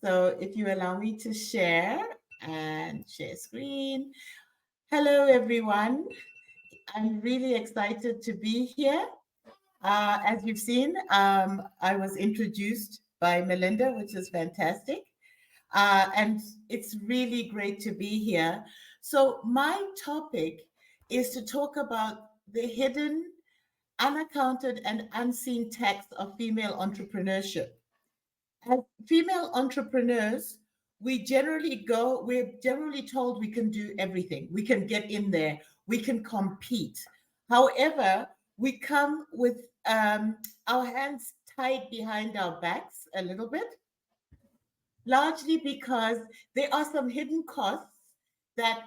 So if you allow me to share and share screen. Hello, everyone. I'm really excited to be here. As you've seen, I was introduced by Melinda, which is fantastic. And it's really great to be here. So my topic is to talk about the hidden, unaccounted, and unseen tax of female entrepreneurship. As female entrepreneurs, we're generally told we can do everything. We can get in there, we can compete. However, we come with our hands tied behind our backs a little bit, largely because there are some hidden costs that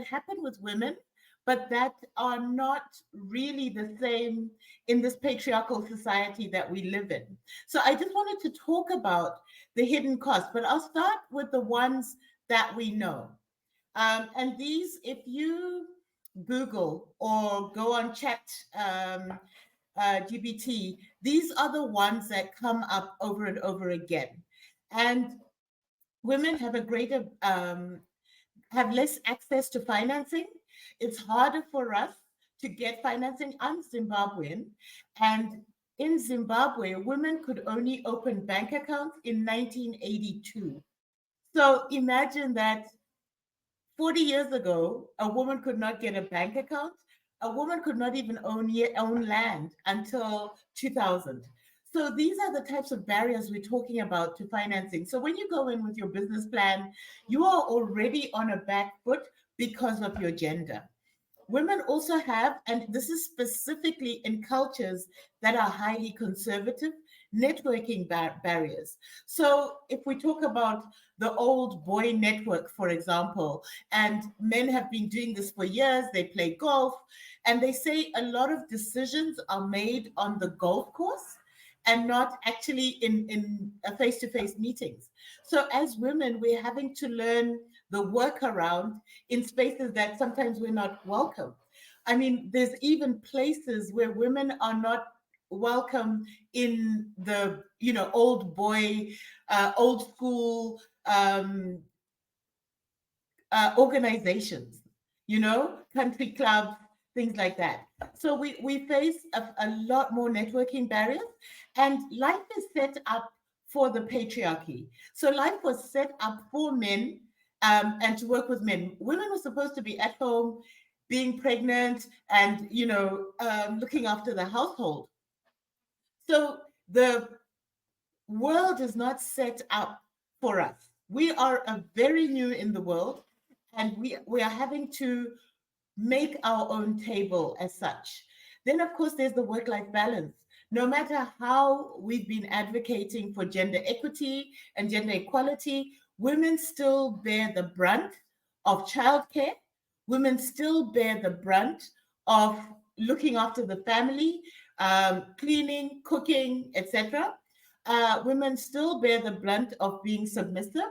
happen with women, but that are not really the same in this patriarchal society that we live in. So I just wanted to talk about the hidden costs, but I'll start with the ones that we know. And these, if you Google or go on Chat GBT, these are the ones that come up over and over again. And women have a greater have less access to financing. It's harder for us to get financing. I'm Zimbabwean, and in Zimbabwe, women could only open bank accounts in 1982. So imagine that 40 years ago, a woman could not get a bank account. A woman could not even own land until 2000. So these are the types of barriers we're talking about to financing. So when you go in with your business plan, you are already on a back foot because of your gender. Women also have, and this is specifically in cultures that are highly conservative, networking barriers. So if we talk about the old boy network, for example, and men have been doing this for years, they play golf, and they say a lot of decisions are made on the golf course and not actually in face-to-face meetings. So as women, we're having to learn the workaround in spaces that sometimes we're not welcome. I mean, there's even places where women are not welcome in the, old boy, old school organizations, country clubs, things like that. So we face a lot more networking barriers, and life is set up for the patriarchy. So life was set up for men, and to work with men. Women were supposed to be at home, being pregnant, and looking after the household. So the world is not set up for us. We are a very new in the world, and we are having to make our own table as such. Then, of course, there's the work-life balance. No matter how we've been advocating for gender equity and gender equality, women still bear the brunt of childcare. Women still bear the brunt of looking after the family, cleaning, cooking, etc. Women still bear the brunt of being submissive.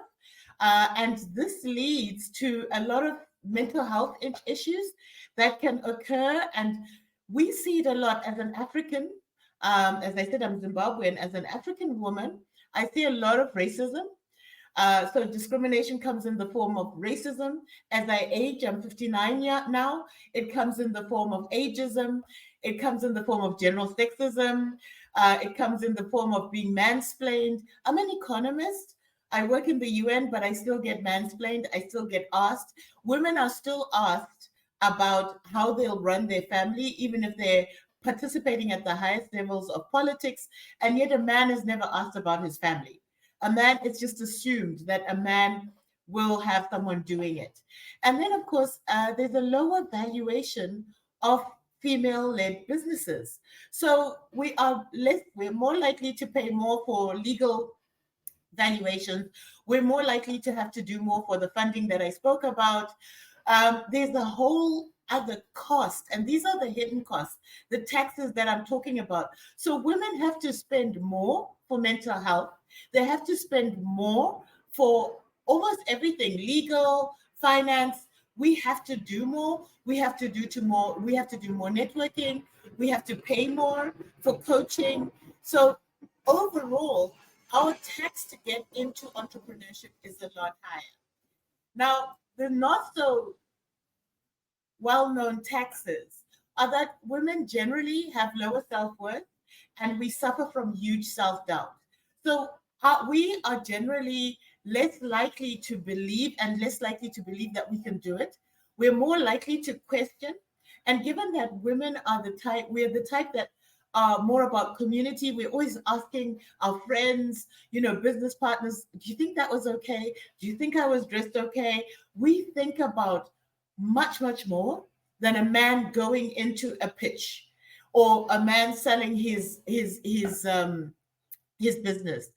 And this leads to a lot of mental health issues that can occur. And we see it a lot as an African. As I said, I'm Zimbabwean. As an African woman, I see a lot of racism. So discrimination comes in the form of racism. As I age, I'm 59 now. It comes in the form of ageism. It comes in the form of general sexism. It comes in the form of being mansplained. I'm an economist. I work in the UN, but I still get mansplained. I still get asked. Women are still asked about how they'll run their family, even if they're participating at the highest levels of politics. And yet a man is never asked about his family. A man, it's just assumed that a man will have someone doing it. And then, of course, there's a lower valuation of female-led businesses. So we're more likely to pay more for legal valuations. We're more likely to have to do more for the funding that I spoke about. There's a whole other cost, and these are the hidden costs, the taxes that I'm talking about. So women have to spend more for mental health. They have to spend more for almost everything, legal, finance. We have to do more. We have to do more. We have to do more networking. We have to pay more for coaching. So overall, our tax to get into entrepreneurship is a lot higher. Now, the not so well-known taxes are that women generally have lower self-worth and we suffer from huge self-doubt. So we are generally less likely to believe and less likely to believe that we can do it. We're more likely to question. And given that women are we're the type that are more about community. We're always asking our friends, business partners, do you think that was okay? Do you think I was dressed okay? We think about much, much more than a man going into a pitch or a man selling his business.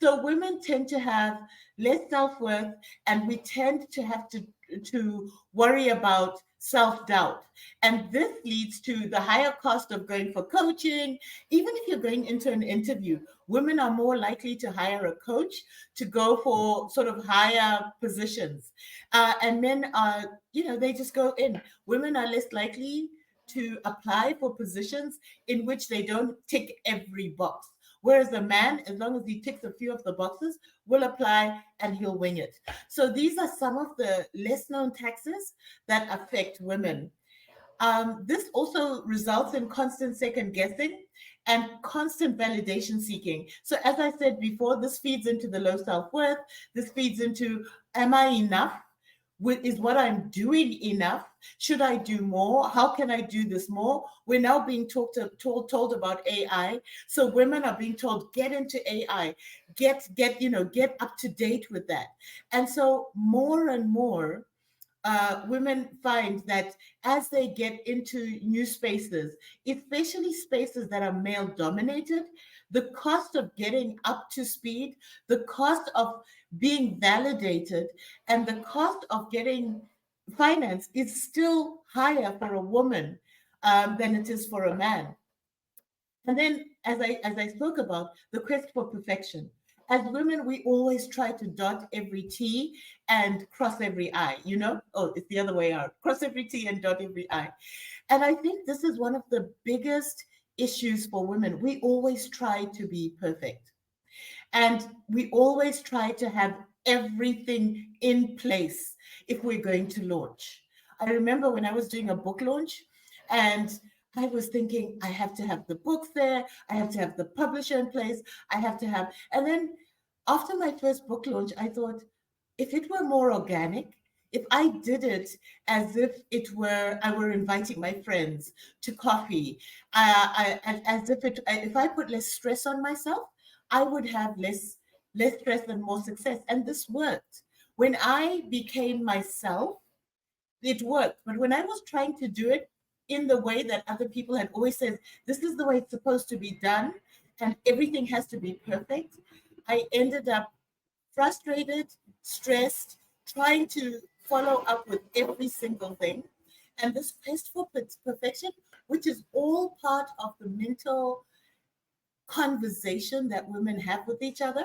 So women tend to have less self-worth and we tend to have to worry about self-doubt. And this leads to the higher cost of going for coaching. Even if you're going into an interview, women are more likely to hire a coach to go for sort of higher positions. And men are, they just go in. Women are less likely to apply for positions in which they don't tick every box. Whereas a man, as long as he ticks a few of the boxes, will apply and he'll wing it. So these are some of the less known taxes that affect women. This also results in constant second guessing and constant validation seeking. So, as I said before, this feeds into the low self worth. This feeds into, am I enough? Is what I'm doing enough? Should I do more? How can I do this more? We're now being told about AI. So women are being told, get into AI, get up to date with that. And so more and more women find that as they get into new spaces, especially spaces that are male dominated, the cost of getting up to speed, the cost of being validated, and the cost of getting finance is still higher for a woman than it is for a man. And then, as I spoke about, the quest for perfection. As women, we always try to dot every T and cross every I, Oh, it's the other way out. Cross every T and dot every I. And I think this is one of the biggest issues for women. We always try to be perfect. And we always try to have everything in place if we're going to launch. I remember when I was doing a book launch and I was thinking, I have to have the books there, I have to have the publisher in place, I have to have. And then after my first book launch, I thought, if it were more organic, if I did it as if I were inviting my friends to coffee, as if I put less stress on myself, I would have less stress and more success. And this worked. When I became myself, it worked. But when I was trying to do it in the way that other people had always said, this is the way it's supposed to be done, and everything has to be perfect, I ended up frustrated, stressed, trying to follow up with every single thing. And this quest for perfection, which is all part of the mental conversation that women have with each other,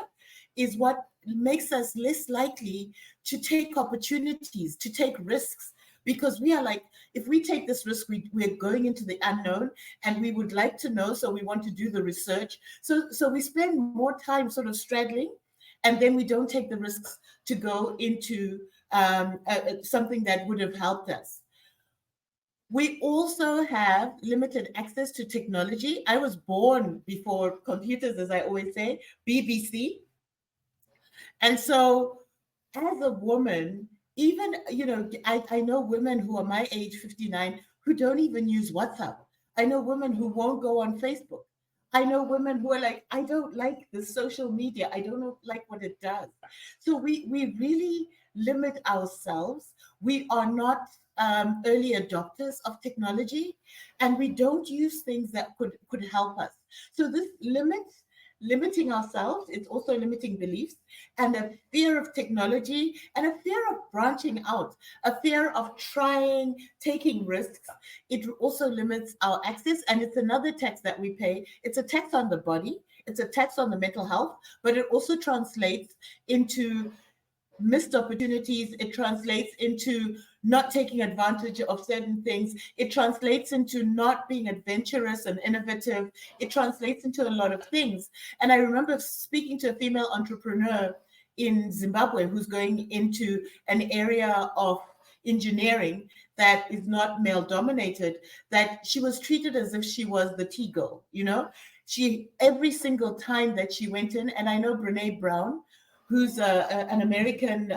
is what makes us less likely to take opportunities, to take risks. Because we are like, if we take this risk, we're going into the unknown and we would like to know, so we want to do the research. So we spend more time sort of straddling, and then we don't take the risks to go into something that would have helped us. We also have limited access to technology. I was born before computers, as I always say, BBC. And so as a woman, even, I know women who are my age, 59, who don't even use WhatsApp. I know women who won't go on Facebook. I know women who are like, I don't like the social media. I don't like what it does. So we really limit ourselves. We are not early adopters of technology, and we don't use things that could help us. So this limiting ourselves, it's also limiting beliefs, and a fear of technology, and a fear of branching out, a fear of trying, taking risks. It also limits our access, and it's another tax that we pay. It's a tax on the body, it's a tax on the mental health, but it also translates into missed opportunities. It translates into not taking advantage of certain things. It translates into not being adventurous and innovative. It translates into a lot of things. And I remember speaking to a female entrepreneur in Zimbabwe who's going into an area of engineering that is not male dominated, that she was treated as if she was the tea girl, you know? She, every single time that she went in, and I know Brene Brown, who's an American,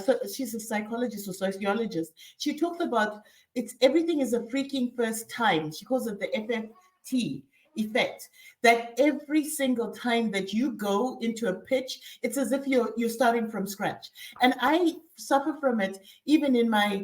so she's a psychologist or sociologist. She talks about it's everything is a freaking first time. She calls it the FFT effect. That every single time that you go into a pitch, it's as if you're starting from scratch. And I suffer from it even in my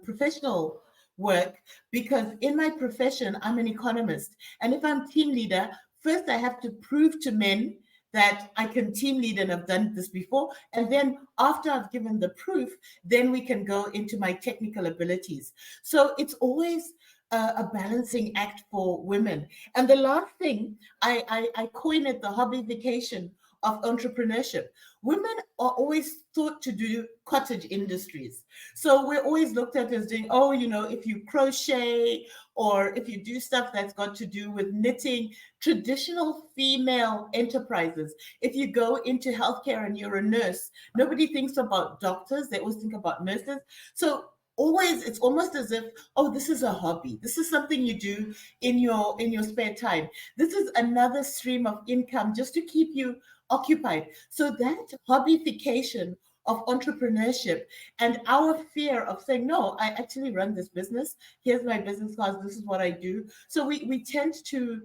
professional work, because in my profession I'm an economist, and if I'm team leader, first I have to prove to men that I can team lead and I've done this before. And then after I've given the proof, then we can go into my technical abilities. So it's always a balancing act for women. And the last thing, I coin it the hobbyfication of entrepreneurship. Women are always thought to do cottage industries. So we're always looked at as doing, oh, you know, if you crochet or if you do stuff that's got to do with knitting, traditional female enterprises. If you go into healthcare and you're a nurse, nobody thinks about doctors, they always think about nurses. So always, it's almost as if, oh, this is a hobby, this is something you do in your spare time, this is another stream of income just to keep you occupied. So that hobbyfication of entrepreneurship and our fear of saying, no, I actually run this business, here's my business cards, this is what I do. So we tend to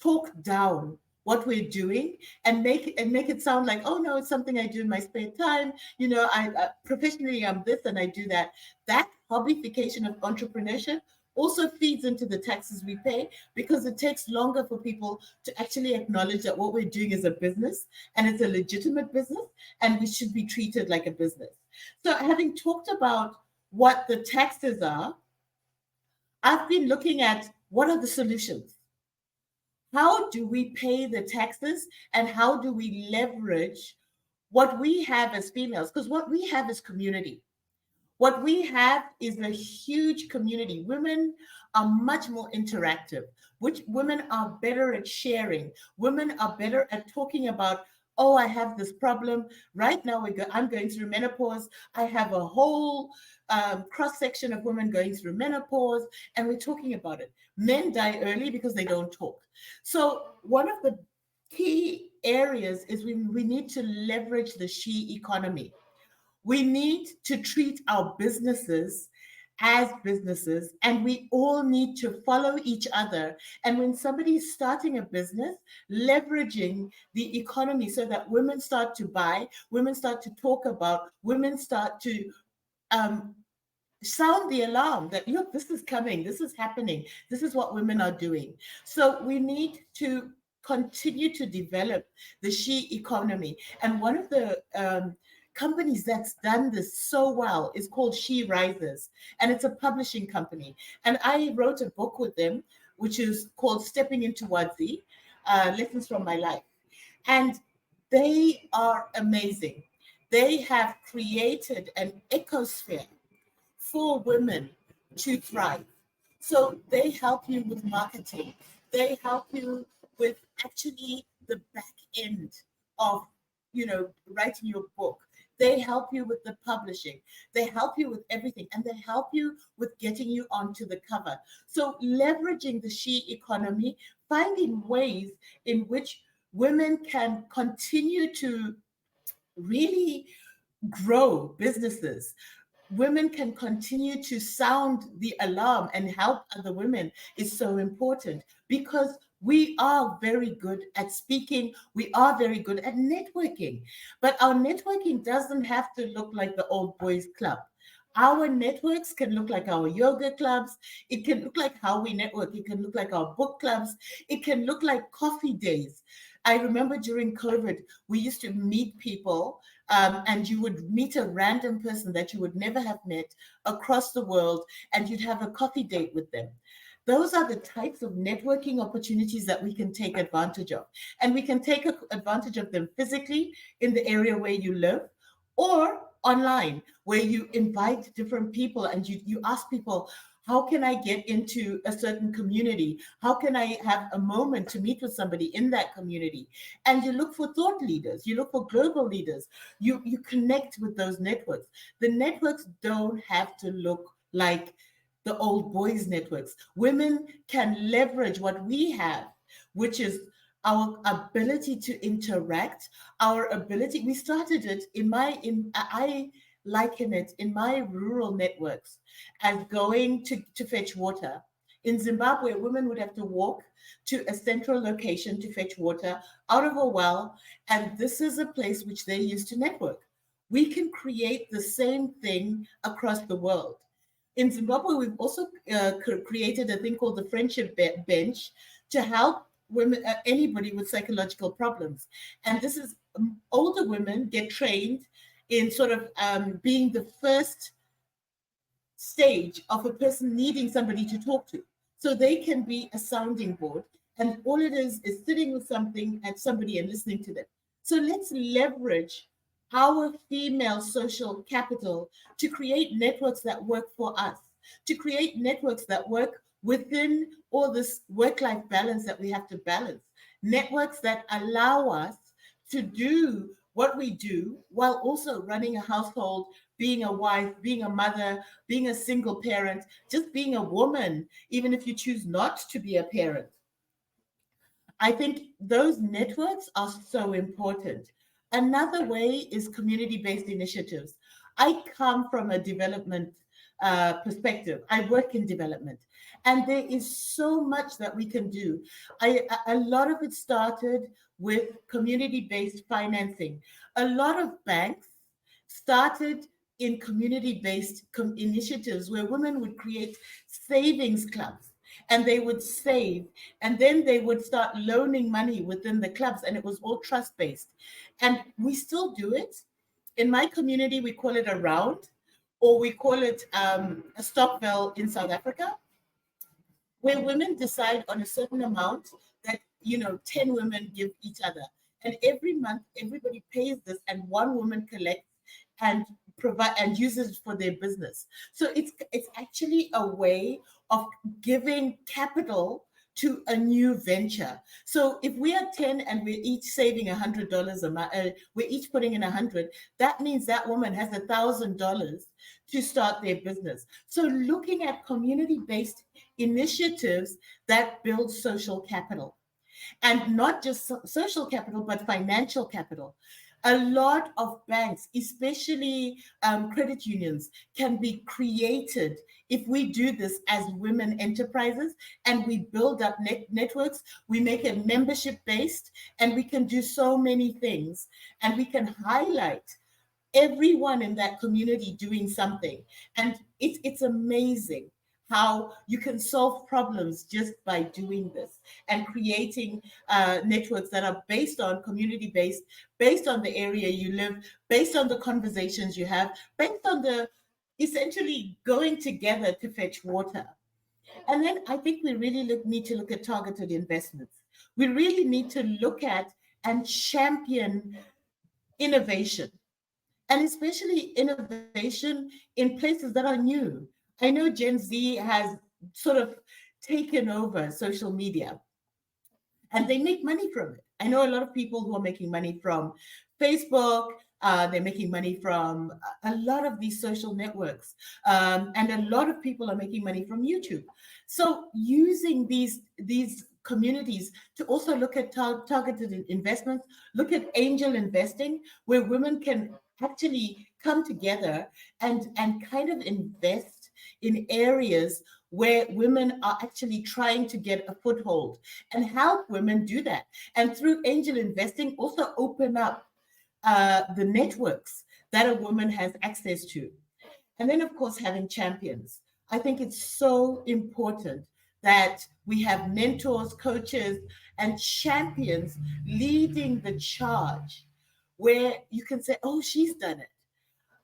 talk down what we're doing and make it sound like, oh no, it's something I do in my spare time. You know, I professionally I'm this and I do that. That hobbyfication of entrepreneurship also feeds into the taxes we pay, because it takes longer for people to actually acknowledge that what we're doing is a business and it's a legitimate business and we should be treated like a business. So having talked about what the taxes are, I've been looking at what are the solutions. How do we pay the taxes and how do we leverage what we have as females? Because what we have is community. What we have is a huge community. Women are much more interactive, which women are better at sharing. Women are better at talking about, oh, I have this problem. Right now, I'm going through menopause. I have a whole cross section of women going through menopause, and we're talking about it. Men die early because they don't talk. So one of the key areas is we need to leverage the she economy. We need to treat our businesses as businesses, and we all need to follow each other. And when somebody is starting a business, leveraging the economy so that women start to buy, women start to talk about, women start to um, sound the alarm that, look, this is coming, this is happening, this is what women are doing. So we need to continue to develop the she economy. And one of the companies that's done this so well is called She Rises, and it's a publishing company. And I wrote a book with them, which is called Stepping into Wadzi, Lessons from My Life. And they are amazing. They have created an ecosphere for women to thrive. So they help you with marketing. They help you with actually the back end of, you know, writing your book. They help you with the publishing. They help you with everything. And they help you with getting you onto the cover. So leveraging the she economy, finding ways in which women can continue to really grow businesses, women can continue to sound the alarm and help other women is so important, because we are very good at speaking, we are very good at networking, but our networking doesn't have to look like the old boys club. Our networks can look like our yoga clubs. It can look like how we network. It can look like our book clubs. It can look like coffee days. I remember during COVID, we used to meet people, and you would meet a random person that you would never have met across the world, and you'd have a coffee date with them. those are the types of networking opportunities that we can take advantage of. And we can take advantage of them physically in the area where you live, or online, where you invite different people and you ask people, how can I get into a certain community? How can I have a moment to meet with somebody in that community? And you look for thought leaders, you look for global leaders, you connect with those networks. The networks don't have to look like the old boys networks. Women can leverage what we have, which is our ability to interact, our ability. We started it I liken it in my rural networks as going to fetch water. In Zimbabwe, women would have to walk to a central location to fetch water out of a well, and this is a place which they use to network. We can create the same thing across the world. In Zimbabwe, we've also created a thing called the Friendship Bench to help women, anybody with psychological problems. And this is older women get trained in sort of being the first stage of a person needing somebody to talk to. So they can be a sounding board. And all it is sitting with somebody and listening to them. So let's leverage our female social capital to create networks that work for us, to create networks that work within all this work-life balance that we have to balance, networks that allow us to do what we do while also running a household, being a wife, being a mother, being a single parent, just being a woman, even if you choose not to be a parent. I think those networks are so important. Another way is community-based initiatives. I come from a development perspective. I work in development, and there is so much that we can do. A lot of it started with community-based financing. A lot of banks started in community-based initiatives where women would create savings clubs and they would save, and then they would start loaning money within the clubs, and it was all trust-based. And we still do it. In my community, we call it a round, or we call it a stokvel in South Africa, where women decide on a certain amount that 10 women give each other, and every month everybody pays this, and one woman collects and provide and uses it for their business. So it's actually a way of giving capital to a new venture. So if we are 10 and we're each saving $100 a month, we're each putting in 100, that means that woman has $1,000 to start their business. So looking at community-based initiatives that build social capital, and not just social capital, but financial capital. A lot of banks, especially credit unions, can be created if we do this as women enterprises, and we build up networks. We make it membership based, and we can do so many things, and we can highlight everyone in that community doing something. And it's amazing how you can solve problems just by doing this and creating networks that are based on community based, based on the area you live, based on the conversations you have, based on the essentially going together to fetch water. And then I think we really need to look at targeted investments. We really need to look at and champion innovation, and especially innovation in places that are new. I know Gen Z has sort of taken over social media and they make money from it. I know a lot of people who are making money from Facebook. They're making money from a lot of these social networks. And a lot of people are making money from YouTube. So using these communities to also look at targeted investments, look at angel investing, where women can actually come together and kind of invest in areas where women are actually trying to get a foothold, and help women do that. And through angel investing, also open up the networks that a woman has access to. And then, of course, having champions. I think it's so important that we have mentors, coaches, and champions leading the charge, where you can say, oh, she's done it.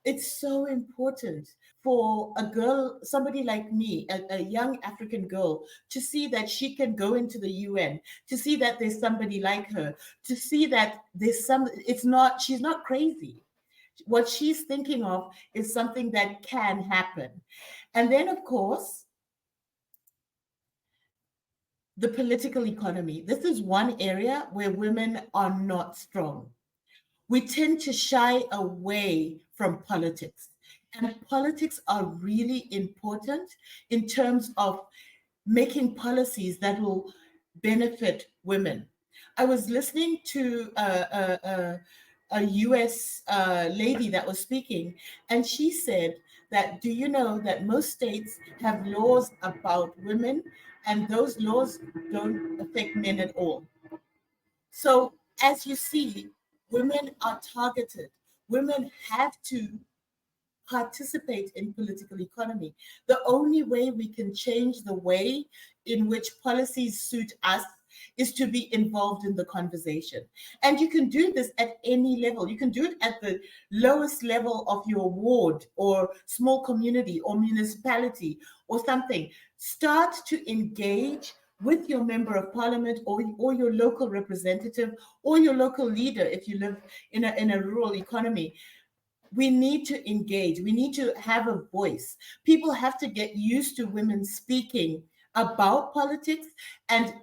it's so important for a girl, somebody like me, a young African girl, to see that she can go into the UN, to see that there's somebody like her, to see that there's some, it's not, she's not crazy. What she's thinking of is something that can happen. And then, of course, the political economy. This is one area where women are not strong. We tend to shy away from politics. And politics are really important in terms of making policies that will benefit women. I was listening to a US lady that was speaking, and she said that, do you know that most states have laws about women, and those laws don't affect men at all? So, as you see, women are targeted. Women have to participate in political economy. The only way we can change the way in which policies suit us is to be involved in the conversation. And you can do this at any level. You can do it at the lowest level of your ward or small community or municipality or something. Start to engage with your member of parliament or your local representative or your local leader if you live in a rural economy. We need to engage. We need to have a voice. People have to get used to women speaking about politics and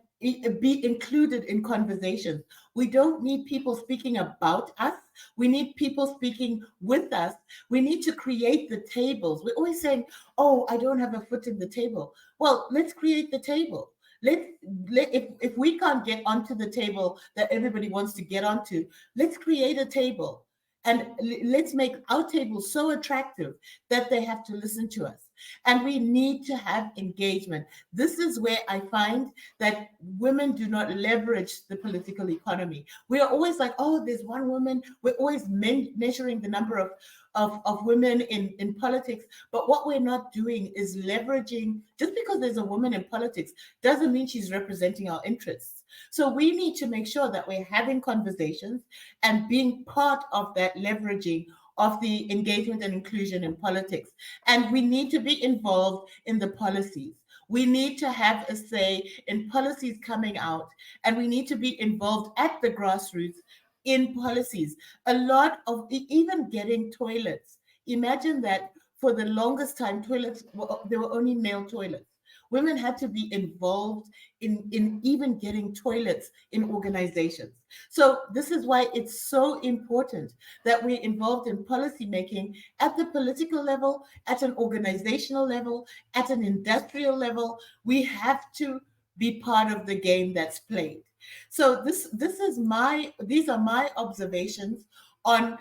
be included in conversations. We don't need people speaking about us. We need people speaking with us. We need to create the tables. We're always saying, oh, I don't have a foot in the table. Well, let's create the table. Let, if we can't get onto the table that everybody wants to get onto, let's create a table and let's make our table so attractive that they have to listen to us. And we need to have engagement. This is where I find that women do not leverage the political economy. We are always like, oh, there's one woman. We're always measuring the number of women in politics. But what we're not doing is leveraging, just because there's a woman in politics doesn't mean she's representing our interests. So we need to make sure that we're having conversations and being part of that leveraging of the engagement and inclusion in politics. And we need to be involved in the policies. We need to have a say in policies coming out, and we need to be involved at the grassroots in policies. A lot of even getting toilets. Imagine that for the longest time, toilets, there were only male toilets. Women had to be involved in even getting toilets in organizations. So this is why it's so important that we're involved in policy making at the political level, at an organizational level, at an industrial level. We have to be part of the game that's played. So these are my observations on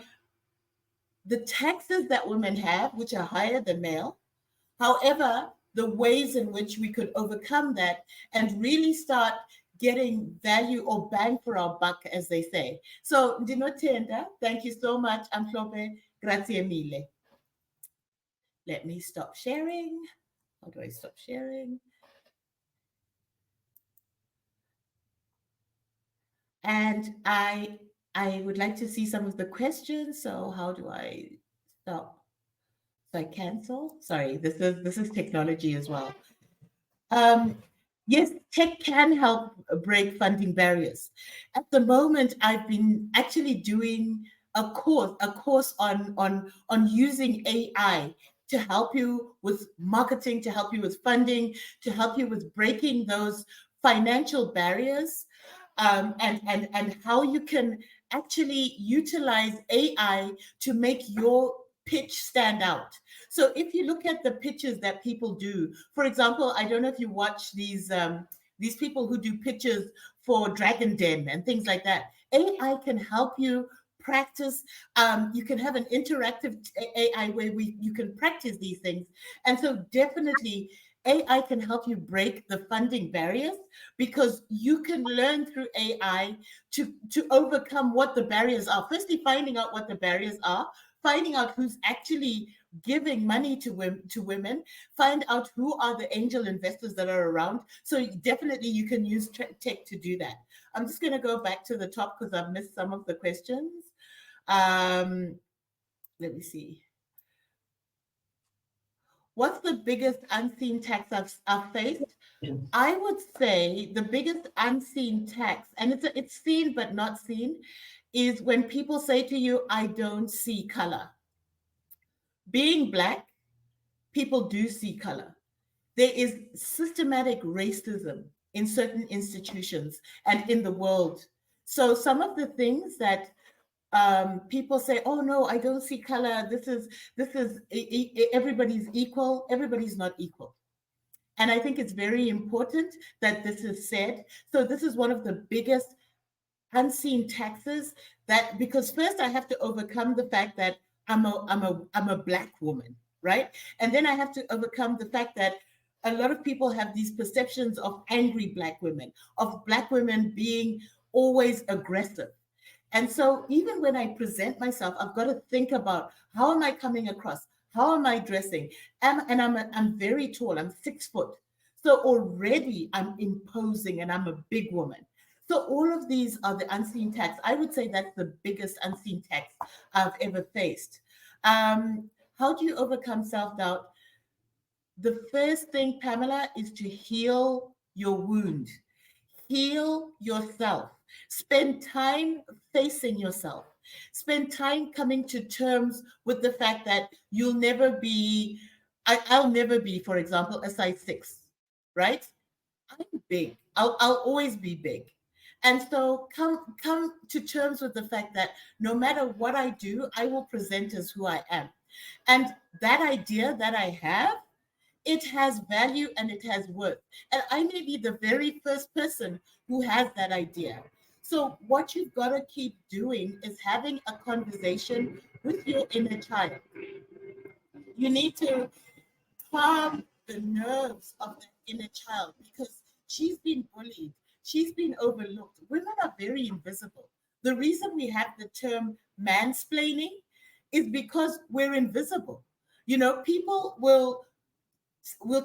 the taxes that women have, which are higher than male. However, the ways in which we could overcome that and really start getting value or bang for our buck, as they say. So, Ndinotenda, thank you so much. Amhlope, grazie mille. Let me stop sharing. How do I stop sharing? And I would like to see some of the questions. So how do I stop? So I cancel. Sorry, this is technology as well. Um, yes, tech can help break funding barriers. At the moment, I've been actually doing a course on using AI to help you with marketing, to help you with funding, to help you with breaking those financial barriers, and how you can actually utilize AI to make your pitch stand out. So if you look at the pitches that people do, for example, I don't know if you watch these people who do pitches for Dragon Den and things like that. AI can help you practice. You can have an interactive AI where you can practice these things. And so definitely AI can help you break the funding barriers because you can learn through AI to overcome what the barriers are. Firstly, finding out what the barriers are, finding out who's actually giving money to women, find out who are the angel investors that are around. So definitely you can use tech to do that. I'm just going to go back to the top because I've missed some of the questions. Let me see. What's the biggest unseen tax I've faced? I would say the biggest unseen tax, and it's seen but not seen, is when people say to you, I don't see color. Being Black, people do see color. There is systematic racism in certain institutions and in the world. So some of the things that people say, "Oh no, I don't see color. This is everybody's equal." Everybody's not equal, and I think it's very important that this is said. So this is one of the biggest unseen taxes, that because first I have to overcome the fact that I'm a Black woman, right? And then I have to overcome the fact that a lot of people have these perceptions of angry Black women, of Black women being always aggressive. And so even when I present myself, I've got to think about, how am I coming across? How am I dressing? I'm very tall. I'm 6 foot. So already I'm imposing, and I'm a big woman. So all of these are the unseen tax. I would say that's the biggest unseen tax I've ever faced. How do you overcome self-doubt? The first thing, Pamela, is to heal your wound. Heal yourself. Spend time facing yourself. Spend time coming to terms with the fact that you'll never be, I'll never be, for example, a size 6, right? I'm big. I'll always be big. And so come to terms with the fact that no matter what I do, I will present as who I am. And that idea that I have, it has value and it has worth. And I may be the very first person who has that idea. So, what you've got to keep doing is having a conversation with your inner child. You need to calm the nerves of that inner child, because she's been bullied, she's been overlooked. Women are very invisible. The reason we have the term mansplaining is because we're invisible. You know, people will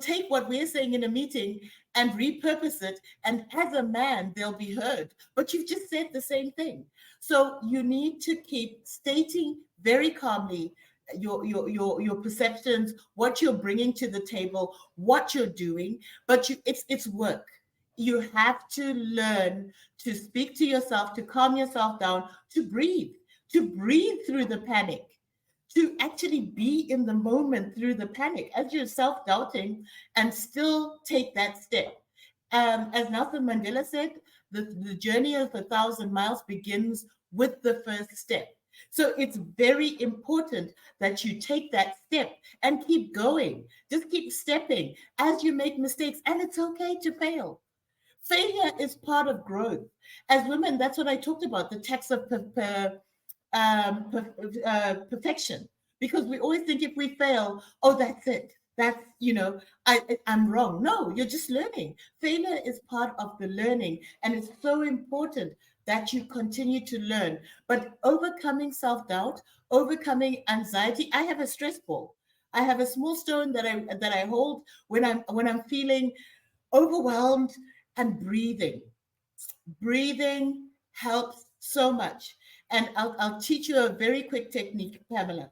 take what we're saying in a meeting and repurpose it, and as a man they'll be heard, but you've just said the same thing. So you need to keep stating very calmly your perceptions, what you're bringing to the table, what you're doing. But it's work. You have to learn to speak to yourself, to calm yourself down, to breathe through the panic, to actually be in the moment through the panic as you're self-doubting, and still take that step. As Nelson Mandela said, the journey of 1,000 miles begins with the first step. So it's very important that you take that step and keep going. Just keep stepping as you make mistakes, and it's okay to fail. Failure is part of growth. As women, that's what I talked about, the tax of perfection, because we always think if we fail, oh, that's it. That's, I'm wrong. No, you're just learning. Failure is part of the learning, and it's so important that you continue to learn. But overcoming self-doubt, overcoming anxiety. I have a stress ball. I have a small stone that I hold when I'm feeling overwhelmed, and breathing helps so much. And I'll teach you a very quick technique, Pamela,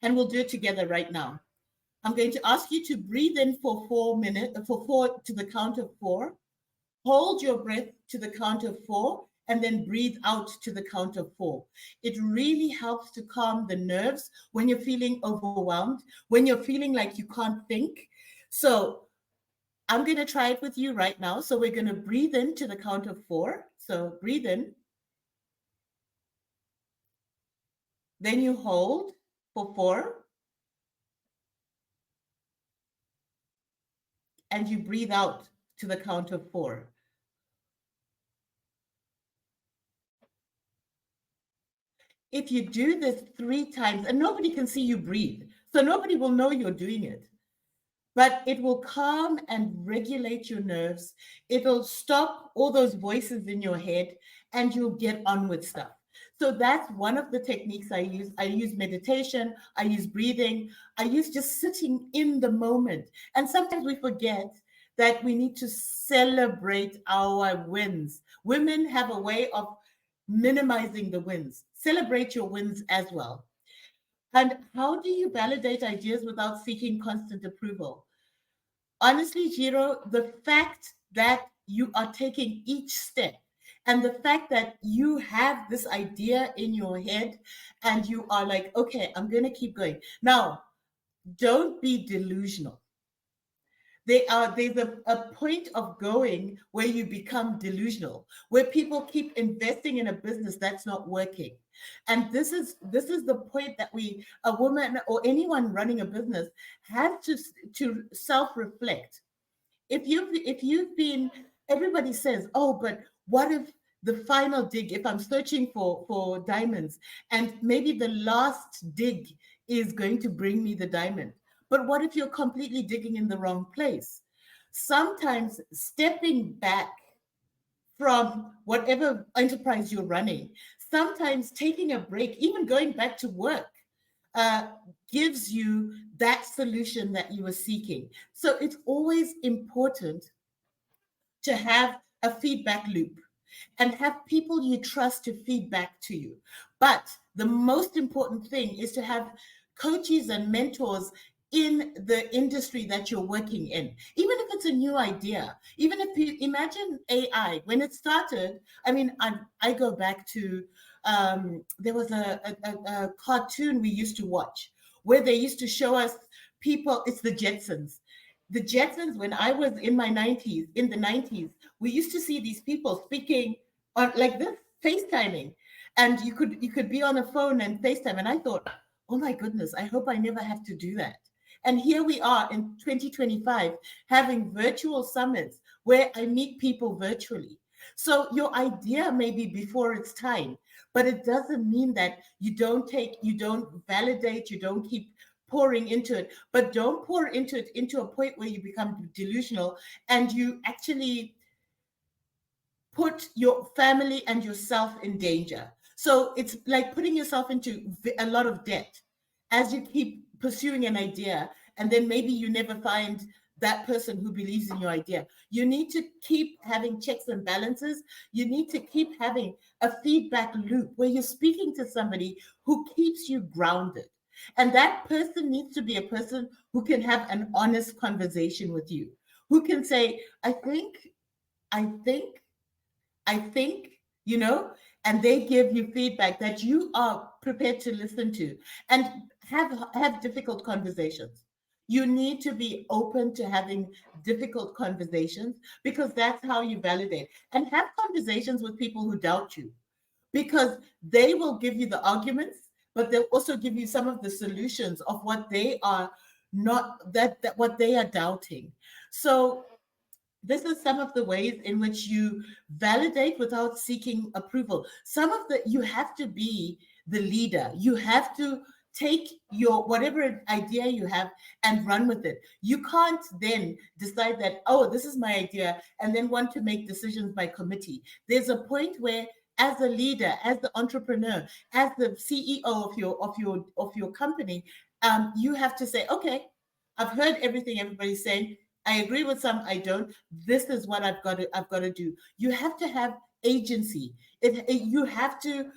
and we'll do it together right now. I'm going to ask you to breathe in for 4 minutes, for four, to the count of four. Hold your breath to the count of four, and then breathe out to the count of four. It really helps to calm the nerves when you're feeling overwhelmed, when you're feeling like you can't think. So I'm going to try it with you right now. So we're going to breathe in to the count of four. So breathe in, then you hold for four, and you breathe out to the count of four. If you do this 3 times, and nobody can see you breathe, so nobody will know you're doing it, but it will calm and regulate your nerves. It'll stop all those voices in your head, and you'll get on with stuff. So that's one of the techniques I use. I use meditation, I use breathing, I use just sitting in the moment. And sometimes we forget that we need to celebrate our wins. Women have a way of minimizing the wins. Celebrate your wins as well. And how do you validate ideas without seeking constant approval? Honestly, Jiro, the fact that you are taking each step and the fact that you have this idea in your head and you are like, okay, I'm going to keep going. Now, don't be delusional. There's a point of going where you become delusional, where people keep investing in a business that's not working. And this is the point that a woman or anyone running a business has to self-reflect. If you've been, everybody says, oh, but what if the final dig, if I'm searching for diamonds and maybe the last dig is going to bring me the diamond, but what if you're completely digging in the wrong place? Sometimes stepping back from whatever enterprise you're running, sometimes taking a break, even going back to work, uh, gives you that solution that you were seeking. So it's always important to have a feedback loop and have people you trust to feed back to you. But the most important thing is to have coaches and mentors in the industry that you're working in. Even if it's a new idea, even if you imagine AI, when it started, I mean, I go back to, there was a cartoon we used to watch where they used to show us people, it's the Jetsons. The Jetsons, when I was in my 90s, in the 90s, we used to see these people speaking on like this, FaceTiming. And you could be on a phone and FaceTime. And I thought, oh my goodness, I hope I never have to do that. And here we are in 2025 having virtual summits where I meet people virtually. So your idea may be before its time, but it doesn't mean that you don't validate, you don't keep pouring into it, but don't pour into it into a point where you become delusional and you actually put your family and yourself in danger. So it's like putting yourself into a lot of debt as you keep pursuing an idea, and then maybe you never find that person who believes in your idea. You need to keep having checks and balances. You need to keep having a feedback loop where you're speaking to somebody who keeps you grounded. And that person needs to be a person who can have an honest conversation with you, who can say, I think, I think, you know, and they give you feedback that you are prepared to listen to and have difficult conversations. You need to be open to having difficult conversations because that's how you validate and have conversations with people who doubt you because they will give you the arguments, but they'll also give you some of the solutions of what they are not that what they are doubting. So this is some of the ways in which you validate without seeking approval. Some of the you have to be the leader. You have to take your whatever idea you have and run with it. You can't then decide that, oh, this is my idea, and then want to make decisions by committee. There's a point where as a leader, as the entrepreneur, as the CEO of your company, you have to say, okay, I've heard everything everybody's saying. I agree with some, I don't. This is what I've got to do. You have to have agency. You have to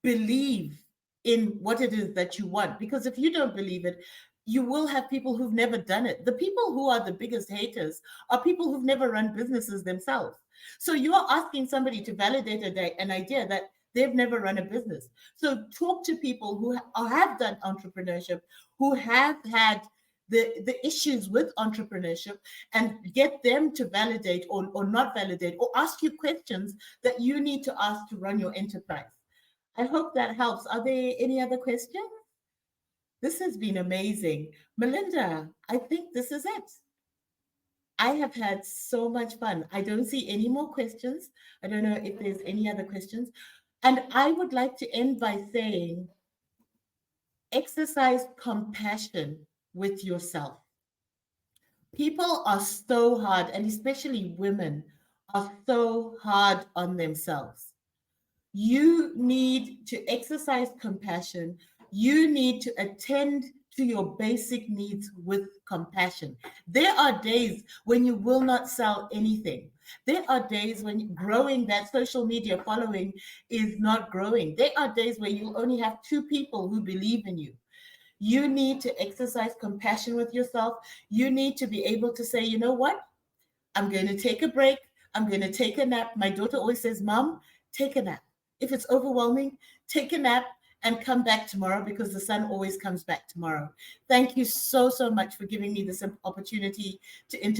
believe in what it is that you want. Because if you don't believe it, you will have people who've never done it. The people who are the biggest haters are people who've never run businesses themselves. So you are asking somebody to validate an idea that they've never run a business. So talk to people who have done entrepreneurship, who have had the issues with entrepreneurship and get them to validate or not validate or ask you questions that you need to ask to run your enterprise. I hope that helps. Are there any other questions? This has been amazing. Melinda, I think this is it. I have had so much fun. I don't see any more questions. I don't know if there's any other questions. And I would like to end by saying exercise compassion with yourself. People are so hard, and especially women are so hard on themselves. You need to exercise compassion. You need to attend to your basic needs with compassion. There are days when you will not sell anything. There are days when growing that social media following is not growing. There are days where you only have two people who believe in you. You need to exercise compassion with yourself. You need to be able to say, you know what? I'm going to take a break. I'm going to take a nap. My daughter always says, Mom, take a nap. If it's overwhelming, take a nap and come back tomorrow, because the sun always comes back tomorrow. Thank you so, so much for giving me this opportunity to interact